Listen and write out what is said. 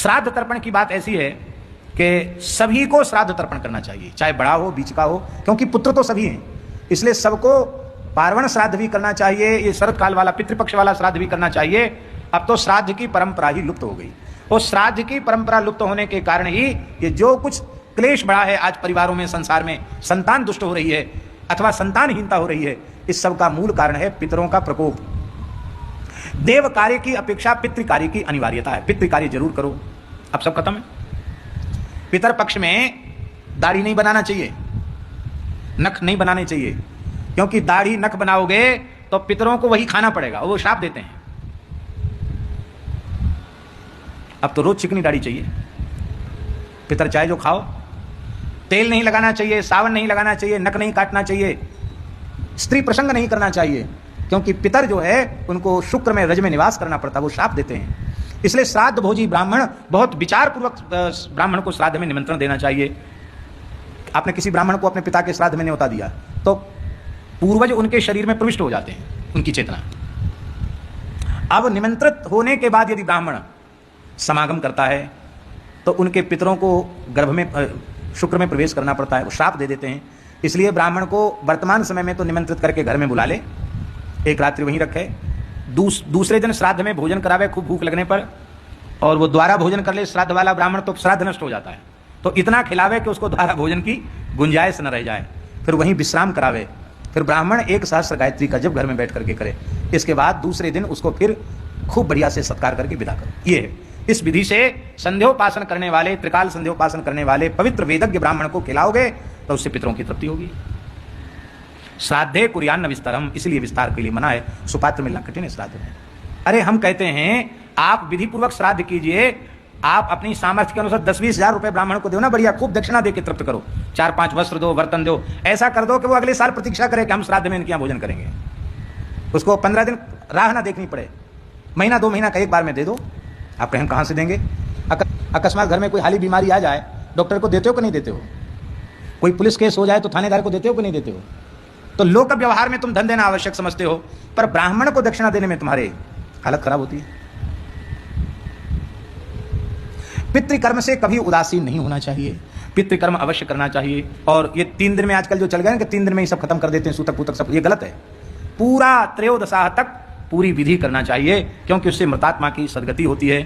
श्राद्ध तर्पण की बात ऐसी है कि सभी को श्राद्ध तर्पण करना चाहिए, चाहे बड़ा हो बीच का हो, क्योंकि पुत्र तो सभी हैं, इसलिए सबको पार्वण श्राद्ध भी करना चाहिए, ये शरद काल वाला पितृपक्ष वाला श्राद्ध भी करना चाहिए। अब तो श्राद्ध की परंपरा ही लुप्त हो गई, और श्राद्ध की परंपरा लुप्त होने के कारण ही ये जो कुछ क्लेश बढ़ा है आज परिवारों में, संसार में, संतान दुष्ट हो रही है अथवा संतानहीनता हो रही है, इस सब का मूल कारण है पितरों का प्रकोप। देव कार्य की अपेक्षा पितृ कार्य की अनिवार्यता है, पितृ कार्य जरूर करो। अब सब खत्म है। पितर पक्ष में दाढ़ी नहीं बनाना चाहिए, नख नहीं बनाने चाहिए, क्योंकि दाढ़ी नख बनाओगे तो पितरों को वही खाना पड़ेगा, वो श्राप देते हैं। अब तो रोज चिकनी दाढ़ी चाहिए, पितर चाहे जो खाओ। तेल नहीं लगाना चाहिए, सावन नहीं लगाना चाहिए, नख नहीं काटना चाहिए, स्त्री प्रसंग नहीं करना चाहिए, क्योंकि पितर जो है उनको शुक्र में रज में निवास करना पड़ता है, वो श्राप देते हैं। इसलिए श्राद्ध भोजी ब्राह्मण बहुत विचार पूर्वक ब्राह्मण को श्राद्ध में निमंत्रण देना चाहिए। आपने किसी ब्राह्मण को अपने पिता के श्राद्ध में न्योता दिया तो पूर्वज उनके शरीर में प्रविष्ट हो जाते हैं, उनकी चेतना। अब निमंत्रित होने के बाद यदि ब्राह्मण समागम करता है तो उनके पितरों को गर्भ में शुक्र में प्रवेश करना पड़ता है, वो श्राप दे देते हैं। इसलिए ब्राह्मण को वर्तमान समय में तो निमंत्रित करके घर में बुला ले, एक रात्रि वहीं रखे, दूसरे दिन श्राद्ध में भोजन करावे खूब भूख लगने पर, और वो द्वारा भोजन कर ले श्राद्ध वाला ब्राह्मण तो श्राद्ध नष्ट हो जाता है, तो इतना खिलावे कि उसको द्वारा भोजन की गुंजाइश न रह जाए, फिर वहीं विश्राम करावे। फिर ब्राह्मण 1 सहस्त्र गायत्री का जब घर में बैठ करके करे, इसके बाद दूसरे दिन उसको फिर खूब बढ़िया से सत्कार करके विदा करो। ये है। इस विधि से संध्योपासन करने वाले, त्रिकाल संध्योपासन करने वाले पवित्र वेदज्ञ ब्राह्मण को खिलाओगे तो उससे पितरों की तृप्ति होगी। श्राद्धे कुर्यान्न विस्तरम, इसलिए विस्तार के लिए मना है, सुपात्र मिलना कठिन है श्राद्ध में। अरे हम कहते हैं आप विधि पूर्वक श्राद्ध कीजिए, आप अपनी सामर्थ्य के अनुसार 10-20 हजार रुपए ब्राह्मण को दो ना, बढ़िया खूब दक्षिणा देके तृप्त करो, 4-5 वस्त्र दो, बर्तन दो, ऐसा कर दो कि वो अगले साल प्रतीक्षा करे कि हम श्राद्ध में इनके यहाँ भोजन करेंगे। उसको 15 दिन राह ना देखनी पड़े, महीना 2 महीना का एक बार में दे दो। आप कहें कहाँ से देंगे? अकस्मात घर में कोई हाली बीमारी आ जाए, डॉक्टर को देते हो कि नहीं देते हो? कोई पुलिस केस हो जाए तो थानेदार को देते हो कि नहीं देते हो? तो लोक व्यवहार में तुम धन देना आवश्यक समझते हो, पर ब्राह्मण को दक्षिणा देने में तुम्हारे हालत खराब होती है। पितृकर्म से कभी उदासीन नहीं होना चाहिए, पितृकर्म अवश्य करना चाहिए। और ये 3 दिन में आजकल जो चल गए कि 3 दिन में ही सब खत्म कर देते हैं, सूतक पूतक सब, ये गलत है। पूरा त्रयोदशाह तक पूरी विधि करना चाहिए, क्योंकि उससे मृतात्मा की सदगति होती है।